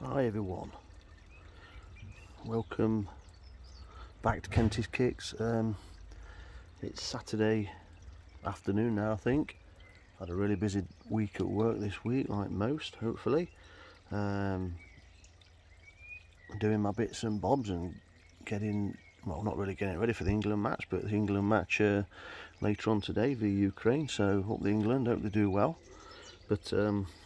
Hi everyone, welcome back to Kenty's Kicks. It's Saturday afternoon now, I think. Had a really busy week at work this week, like most, hopefully. Doing my bits and bobs and not really getting ready for the England match, but the England match later on today v Ukraine, so hope they do well. But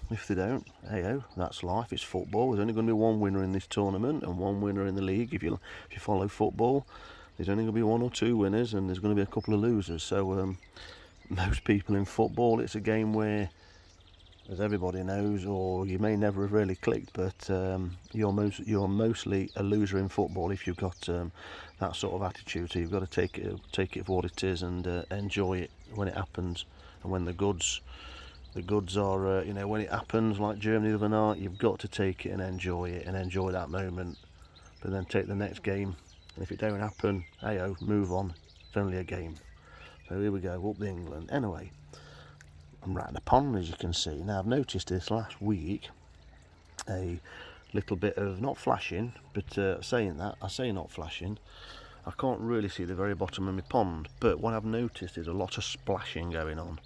if they don't, hey-ho, that's life. It's football. There's only going to be one winner in this tournament and one winner in the league. If you follow football, there's only going to be one or two winners and there's going to be a couple of losers. So most people in football, it's a game where, as everybody knows, or you may never have really clicked, but you're mostly a loser in football if you've got that sort of attitude. So you've got to take it for what it is and enjoy it when it happens. And when the goods are, when it happens, like Germany the other night, you've got to take it and enjoy that moment, but then take the next game. And if it don't happen, hey-ho, move on. It's only a game. So here we go, up the England. Anyway, I'm right in the pond, as you can see. Now, I've noticed this last week a little bit of, not flashing, but saying that, I say not flashing, I can't really see the very bottom of my pond, but what I've noticed is a lot of splashing going on.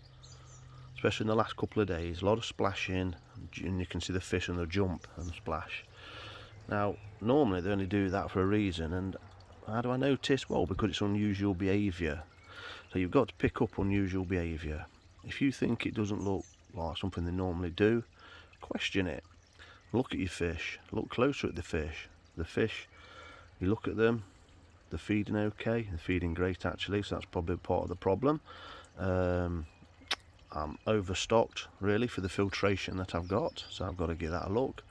Especially in the last couple of days, a lot of splashing, and you can see the fish and they'll jump and splash. Now, normally they only do that for a reason, and how do I notice? Well, because it's unusual behaviour. So you've got to pick up unusual behaviour. If you think it doesn't look like something they normally do, question it. Look at your fish, look closer at the fish. The fish, you look at them, they're feeding okay, they're feeding great actually, so that's probably part of the problem. I'm overstocked really for the filtration that I've got, so I've got to give that a look.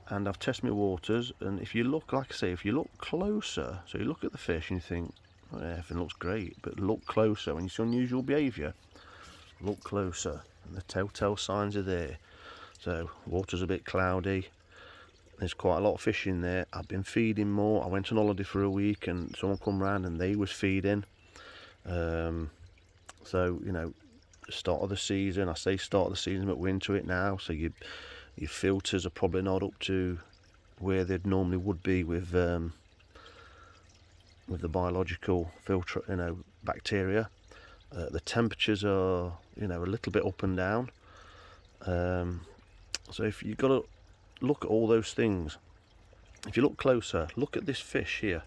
And I've tested my waters, and if you look, like I say, if you look closer, so you look at the fish and you think, oh, yeah, everything looks great, but look closer. When you see unusual behaviour, look closer, and the telltale signs are there. So water's a bit cloudy, there's quite a lot of fish in there. I've been feeding more. I went on holiday for a week and someone come round and they was feeding. So, start of the season, I say start of the season, but we're into it now, so your filters are probably not up to where they'd normally would be with the biological filter, bacteria. The temperatures are, a little bit up and down. So if you've got to look at all those things, if you look closer, look at this fish here.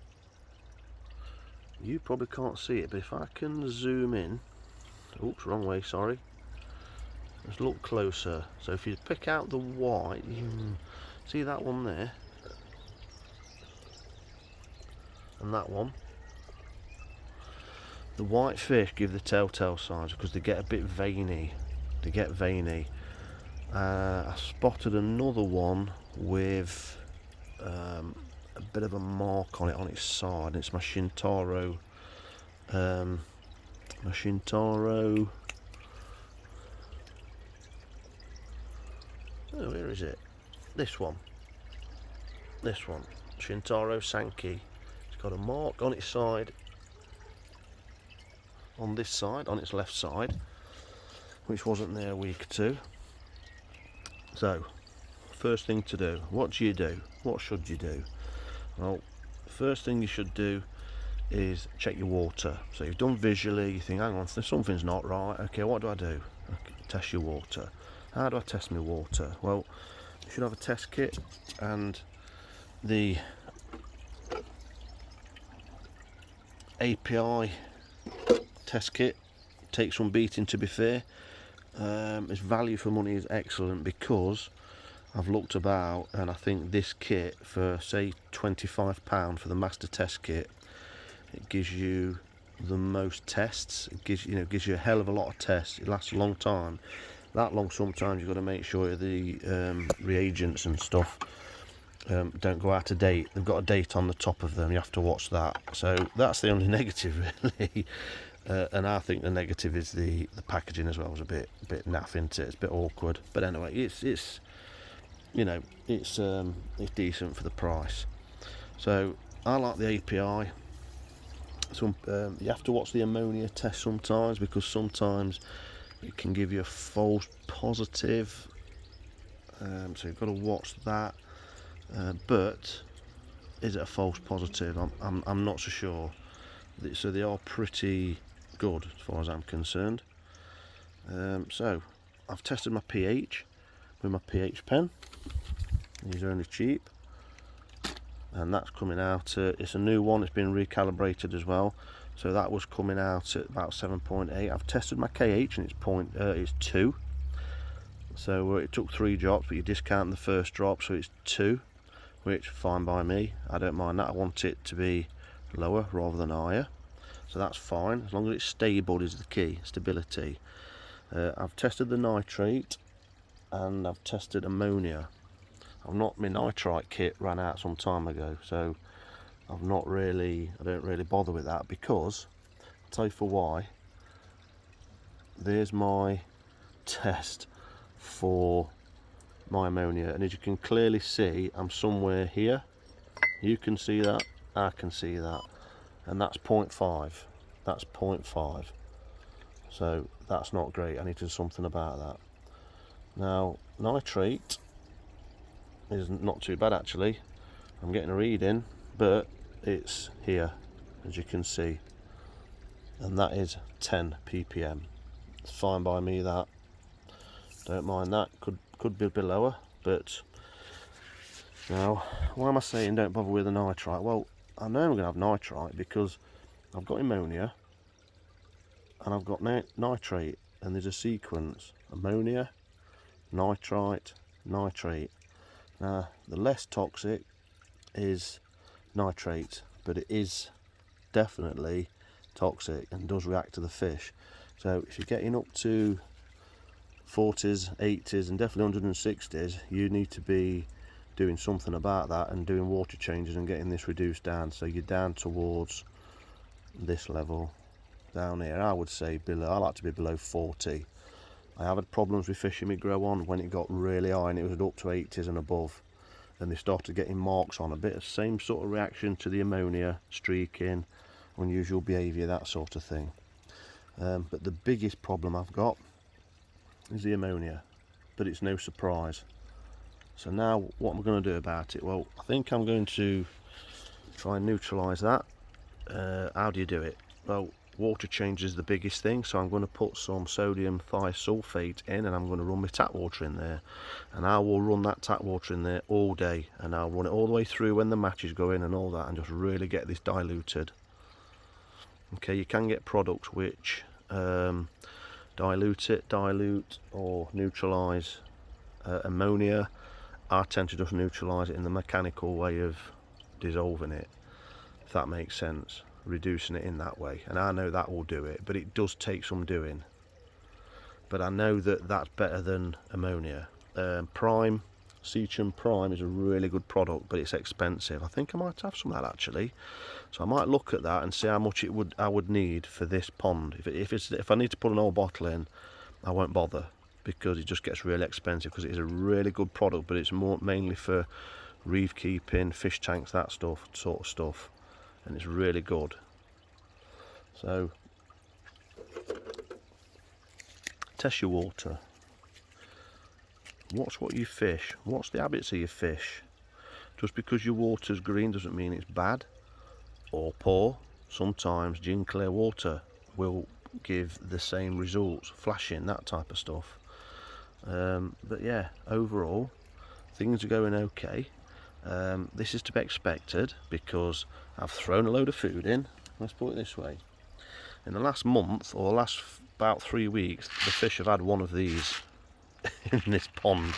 You probably can't see it, but if I can zoom in, oops, wrong way, sorry. Let's look closer. So if you pick out the white, you see that one there, and that one. The white fish give the telltale signs because they get a bit veiny. I spotted another one with a bit of a mark on it on its side. It's my Shintaro. Oh, where is it? This one, Shintaro Sankey. It's got a mark on its side, on this side, on its left side, which wasn't there a week or two. So, first thing to do, what do you do? What should you do? Well, first thing you should do is check your water. So you've done visually, you think, hang on, something's not right. Okay, what do I do? Okay, test your water. How do I test my water? Well, you should have a test kit, and the API test kit takes some beating, to be fair. Its value for money is excellent because I've looked about, and I think this kit for say £25 for the master test kit, it gives you the most tests. It gives you a hell of a lot of tests. It lasts a long time. That long sometimes you've got to make sure the reagents and stuff don't go out of date. They've got a date on the top of them, you have to watch that. So that's the only negative really. And I think the negative is the packaging as well. It was a bit naff, isn't it? It's a bit awkward, but anyway, it's decent for the price. So I like the API. You have to watch the ammonia test sometimes, because sometimes it can give you a false positive. So you've got to watch that. but is it a false positive? I'm not so sure. So they are pretty good as far as I'm concerned. So I've tested my pH with my pH pen. These are only cheap, and that's coming out it's a new one, it's been recalibrated as well, so that was coming out at about 7.8. I've tested my KH and it's 2, so it took 3 drops, but you discount the first drop, so it's 2, which fine by me. I don't mind that. I want it to be lower rather than higher, so that's fine as long as it's stable is the key, stability. I've tested the nitrate and I've tested ammonia. My nitrite kit ran out some time ago, so I don't really bother with that, because I'll tell you for why. There's my test for my ammonia, and as you can clearly see, I'm somewhere here. You can see that, I can see that, and that's 0.5. That's 0.5. So that's not great. I need to do something about that. Now, nitrate is not too bad actually. I'm getting a reading, but it's here, as you can see, and that is 10 ppm. It's fine by me, that. Don't mind that. Could be a bit lower, but now, why am I saying don't bother with the nitrite? Well, I know I'm going to have nitrite because I've got ammonia and I've got nitrate, and there's a sequence: ammonia, nitrite, nitrate. Now, the less toxic is nitrate, but it is definitely toxic and does react to the fish. So if you're getting up to 40s, 80s and definitely 160s, you need to be doing something about that and doing water changes and getting this reduced down, so you're down towards this level down here. I would say below, I like to be below 40. I have had problems with fishing me grow on when it got really high and it was up to 80s and above, and they started getting marks on, a bit of same sort of reaction to the ammonia, streaking, unusual behaviour, that sort of thing. But the biggest problem I've got is the ammonia, but it's no surprise. So now what am I going to do about it? Well, I think I'm going to try and neutralise that. How do you do it? Well, water change is the biggest thing, so I'm going to put some sodium thiosulfate in, and I'm going to run my tap water in there, and I will run that tap water in there all day, and I'll run it all the way through when the matches go in and all that, and just really get this diluted. Okay, you can get products which dilute or neutralise ammonia. I tend to just neutralise it in the mechanical way of dissolving it, if that makes sense, reducing it in that way, and I know that will do it, but it does take some doing. But I know that that's better than ammonia. Prime, Seachum Prime is a really good product, but it's expensive. I think I might have some of that actually, so I might look at that and see how much I would need for this pond. If I need to put an old bottle in, I won't bother, because it just gets really expensive, because it is a really good product, but it's mainly for reef keeping, fish tanks, that sort of stuff, and it's really good. So test your water. Watch what you fish. What's the habits of your fish? Just because your water's green doesn't mean it's bad or poor. Sometimes gin clear water will give the same results, flashing, that type of stuff. But yeah, overall things are going okay. This is to be expected because I've thrown a load of food in. Let's put it this way: in the last month, or the last about 3 weeks, the fish have had one of these in this pond.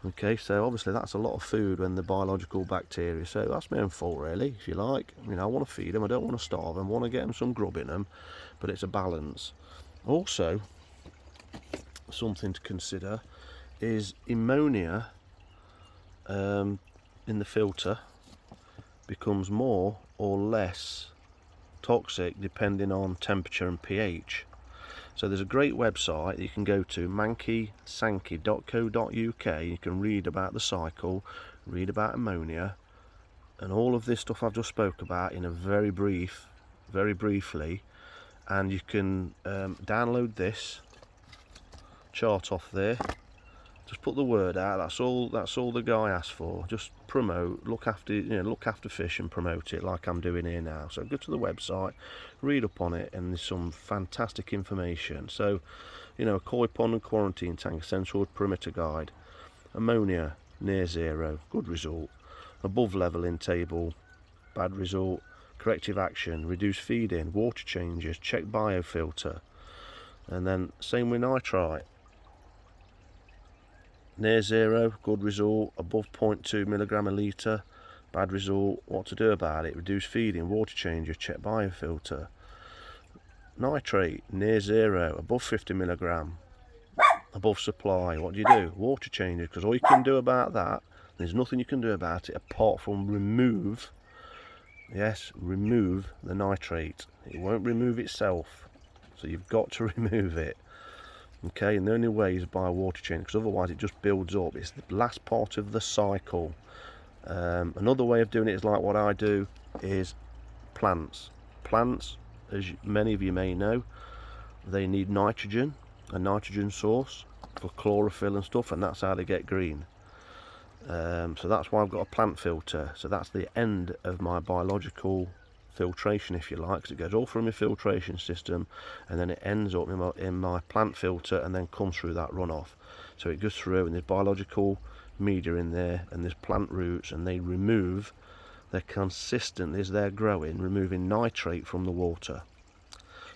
Okay, so obviously that's a lot of food when the biological bacteria, so that's my own fault really, if you like. You know, I want to feed them, I don't want to starve them, I want to get them some grub in them, but it's a balance. Also, something to consider is ammonia in the filter becomes more or less toxic depending on temperature and pH. So there's a great website you can go to, mankysankey.co.uk. You can read about the cycle, read about ammonia, and all of this stuff I've just spoke about in a very briefly, and you can download this chart off there Just put the word out. That's all the guy asked for. Just promote, look after fish and promote it like I'm doing here now. So go to the website, read up on it, and there's some fantastic information. So, a koi pond and quarantine tank, essential perimeter guide. Ammonia near zero, good result. Above level in table, bad result. Corrective action, reduce feeding, water changes, check biofilter. And then same with nitrite. Near zero, good result. Above 0.2 milligram a litre, bad result. What to do about it? Reduce feeding, water changes, check biofilter. Nitrate, near zero, above 50 milligram, above supply. What do? Water changes, because all you can do about that, there's nothing you can do about it apart from remove the nitrate. It won't remove itself, so you've got to remove it. Okay, and the only way is by water change, because otherwise it just builds up. It's the last part of the cycle. Another way of doing it is like what I do is plants. Plants, as many of you may know, they need nitrogen, a nitrogen source for chlorophyll and stuff, and that's how they get green. So that's why I've got a plant filter. So that's the end of my biological filtration, if you like, because it goes all through my filtration system and then it ends up in my plant filter and then comes through that runoff. So it goes through and there's biological media in there and there's plant roots, and they remove, they're consistent as they're growing, removing nitrate from the water.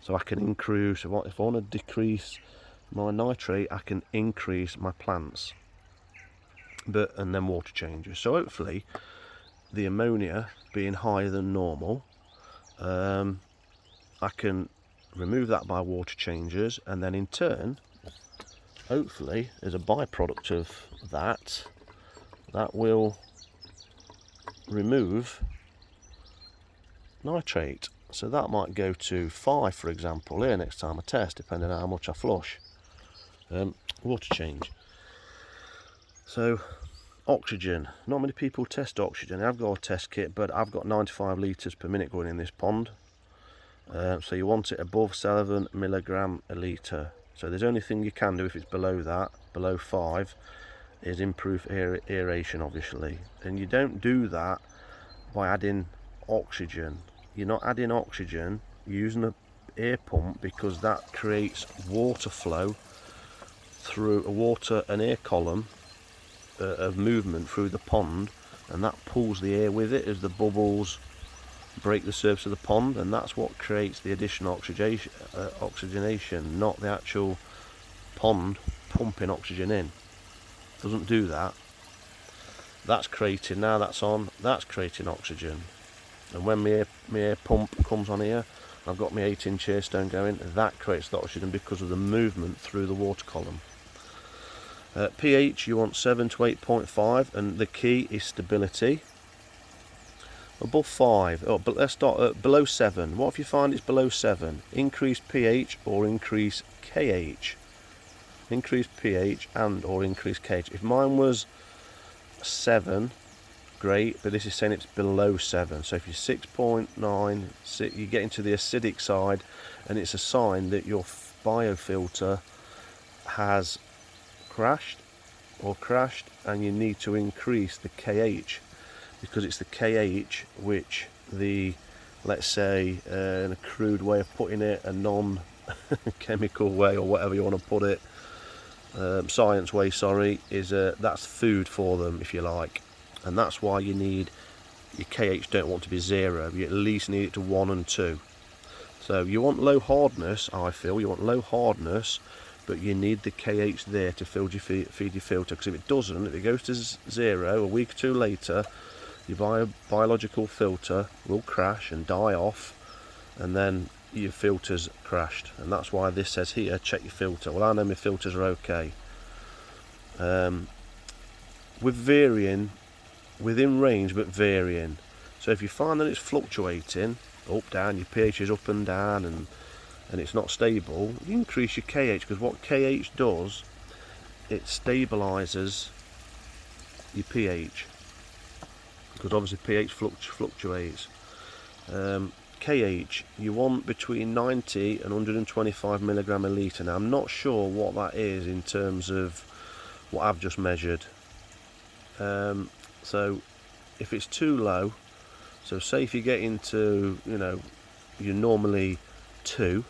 So I can increase, if I want to decrease my nitrate, I can increase my plants. And then water changes. So hopefully the ammonia being higher than normal, I can remove that by water changes, and then in turn, hopefully as a byproduct of that will remove nitrate. So that might go to 5, for example, here next time I test, depending on how much I flush. Water change. So oxygen, not many people test oxygen. I've got a test kit, but I've got 95 litres per minute going in this pond. So you want it above 7 milligram a litre. So there's only thing you can do if it's below that, below 5, is improve aeration, obviously. And you don't do that by adding oxygen. You're not adding oxygen using an air pump, because that creates water flow through an air column of movement through the pond, and that pulls the air with it as the bubbles break the surface of the pond, and that's what creates the additional oxygenation, not the actual pond pumping oxygen in. It doesn't do that. That's creating, now that's on, that's creating oxygen. And when my air pump comes on here, I've got my 8-inch air stone going, that creates the oxygen because of the movement through the water column. pH, you want 7 to 8.5, and the key is stability. Above 5, but let's start at below 7. What if you find it's below 7? Increase pH or increase KH. Increase pH and or increase KH. If mine was 7, great, but this is saying it's below 7. So if you're 6.9, you get into the acidic side, and it's a sign that your biofilter has crashed, and you need to increase the KH, because it's the KH which let's say in a crude way of putting it, a non-chemical way, or whatever you want to put it, science way, sorry, is that's food for them, if you like. And that's why you need your KH, don't want to be 0, you at least need it to 1 and 2. So you want low hardness, I feel, you want low hardness, but you need the KH there to feed your filter, because if it doesn't, if it goes to 0 a week or 2 later, your biological filter will crash and die off, and then your filter's crashed. And that's why this says here, check your filter. Well, I know my filters are okay. With varying, within range but varying. So if you find that it's fluctuating, up, down, your pH is up and down, and it's not stable, you increase your KH, because what KH does, it stabilizes your pH, because obviously pH fluctuates. KH, you want between 90 and 125 milligram a litre. Now I'm not sure what that is in terms of what I've just measured. So if it's too low, so say if you get into, you know, you're normally 2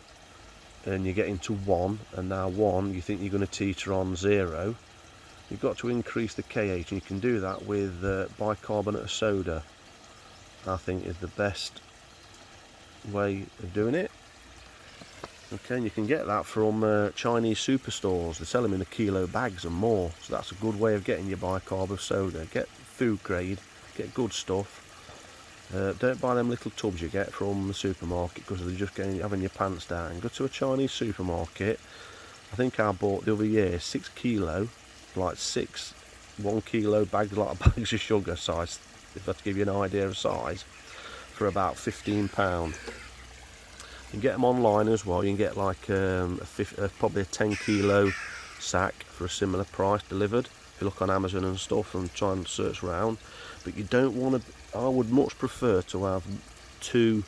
and you get into 1, and now 1 you think you're going to teeter on 0, you've got to increase the KH, and you can do that with bicarbonate of soda. I think is the best way of doing it. Okay, and you can get that from Chinese superstores. They sell them in 1 kilo bags and more, so that's a good way of getting your bicarb of soda. Get food grade, get good stuff. Don't buy them little tubs you get from the supermarket, because they're just having your pants down. Go to a Chinese supermarket. I think I bought the other year 6 kilo, like 6 1 kilo bags, like bags of sugar size, if that's to give you an idea of size, for about £15. You can get them online as well. You can get like probably a 10 kilo sack for a similar price delivered. If you look on Amazon and stuff and try and search around. But you don't want to, I would much prefer to have 2,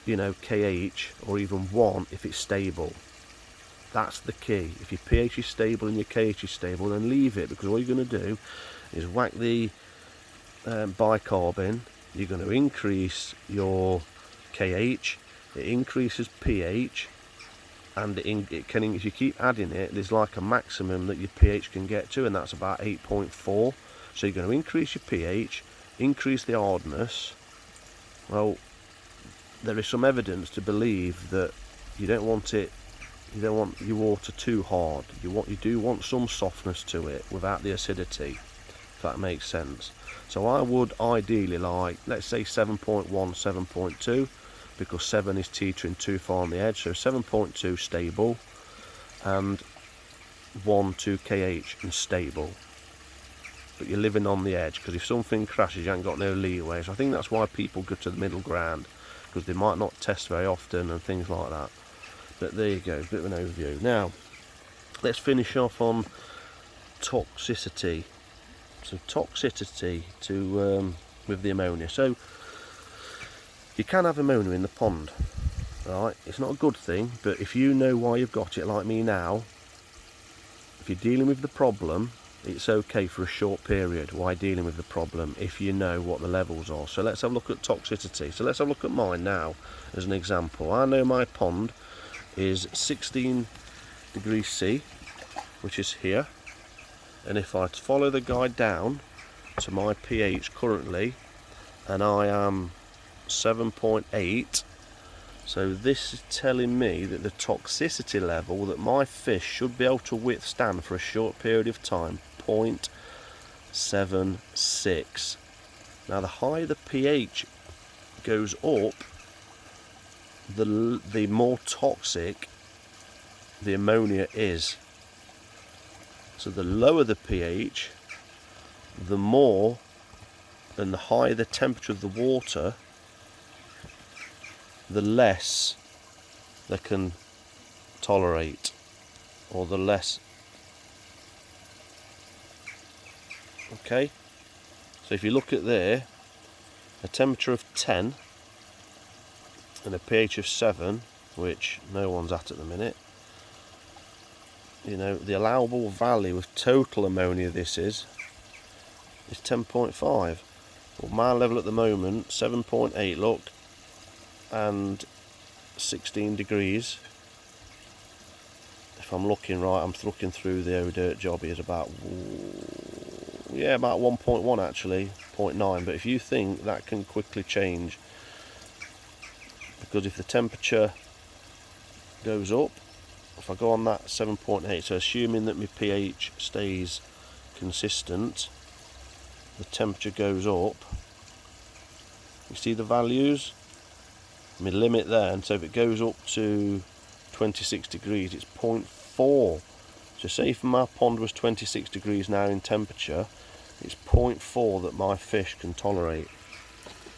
you know, KH, or even 1 if it's stable. That's the key. If your pH is stable and your KH is stable, then leave it, because all you're going to do is whack the bicarb in. You're going to increase your KH, it increases pH, and it can, if you keep adding it, there's like a maximum that your pH can get to, and that's about 8.4. So you're going to increase your pH, increase the hardness. Well, there is some evidence to believe that you don't want your water too hard. You do want some softness to it without the acidity, if that makes sense. So I would ideally like, let's say 7.1, 7.2, because 7 is teetering too far on the edge. So 7.2 stable, and 1, 2 KH and stable. But you're living on the edge, because if something crashes, you ain't got no leeway. So I think that's why people go to the middle ground, because they might not test very often and things like that. But there you go, a bit of an overview. Now, let's finish off on toxicity. So toxicity with the ammonia. So you can have ammonia in the pond, right? It's not a good thing, but if you know why you've got it, like me now, if you're dealing with the problem, it's okay for a short period while dealing with the problem, if you know what the levels are. So let's have a look at toxicity. So let's have a look at mine now as an example. I know my pond is 16 degrees C, which is here, and if I follow the guide down to my pH currently, and I am 7.8, so this is telling me that the toxicity level that my fish should be able to withstand for a short period of time, 0.76. Now the higher the pH goes up, the more toxic the ammonia is. So the lower the pH, the more and the higher the temperature of the water, the less they can tolerate, or the less. Okay, so if you look at there, a temperature of 10 and a pH of 7, which no one's at the minute, you know, the allowable value of total ammonia this is 10.5. Well, my level at the moment, 7.8, look, and 16 degrees. If I'm looking right, I'm looking through the dirt job, is about, yeah, about 1.1 actually, 0.9. But if you think that can quickly change, because if the temperature goes up, if I go on that 7.8, so assuming that my pH stays consistent, the temperature goes up. You see the values? My limit there, and so if it goes up to 26 degrees, it's 0.4. So say if my pond was 26 degrees now in temperature, it's 0.4 that my fish can tolerate,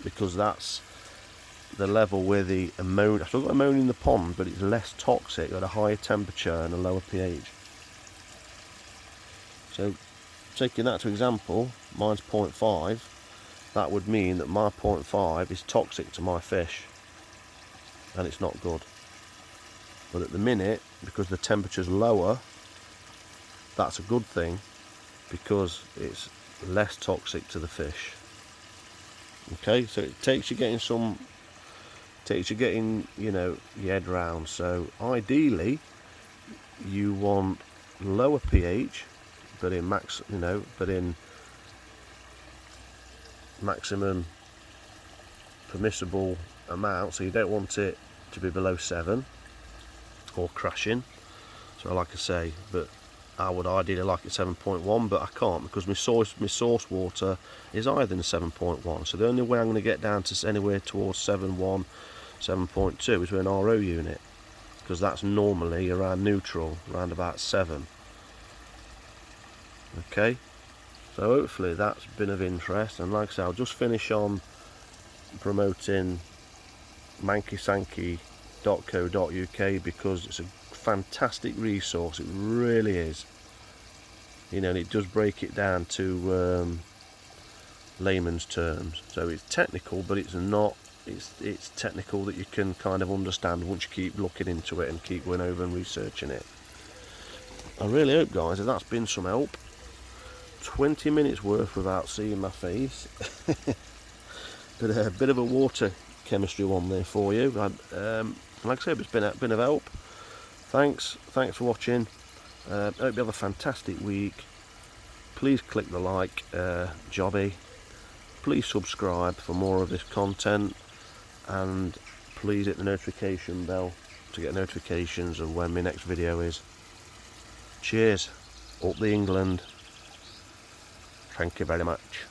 because that's the level where the ammonia, I've still got ammonia in the pond, but it's less toxic at a higher temperature and a lower pH. So taking that to example, mine's 0.5, that would mean that my 0.5 is toxic to my fish, and it's not good. But at the minute, because the temperature's lower, that's a good thing, because it's less toxic to the fish. Okay, so it takes you getting you know, your head round. So ideally you want lower pH, but in maximum permissible amount. So you don't want it to be below 7 or crashing. So like I say, but I would ideally like it 7.1, but I can't because my source water is higher than 7.1. So the only way I'm going to get down to anywhere towards 7.1, 7.2 is with an RO unit, because that's normally around neutral, around about 7. Okay, so hopefully that's been of interest. And like I say, I'll just finish on promoting mankysanky.co.uk because it's a fantastic resource. It really is. You know, and it does break it down to layman's terms. So it's technical, but it's not. It's technical that you can kind of understand once you keep looking into it and keep going over and researching it. I really hope, guys, that that's been some help. 20 minutes worth without seeing my face. But a bit of a water chemistry one there for you. Like I said, it's been of help. Thanks for watching. Hope you have a fantastic week. Please click the like jobby. Please subscribe for more of this content, and please hit the notification bell to get notifications of when my next video is. Cheers. Up the England. Thank you very much.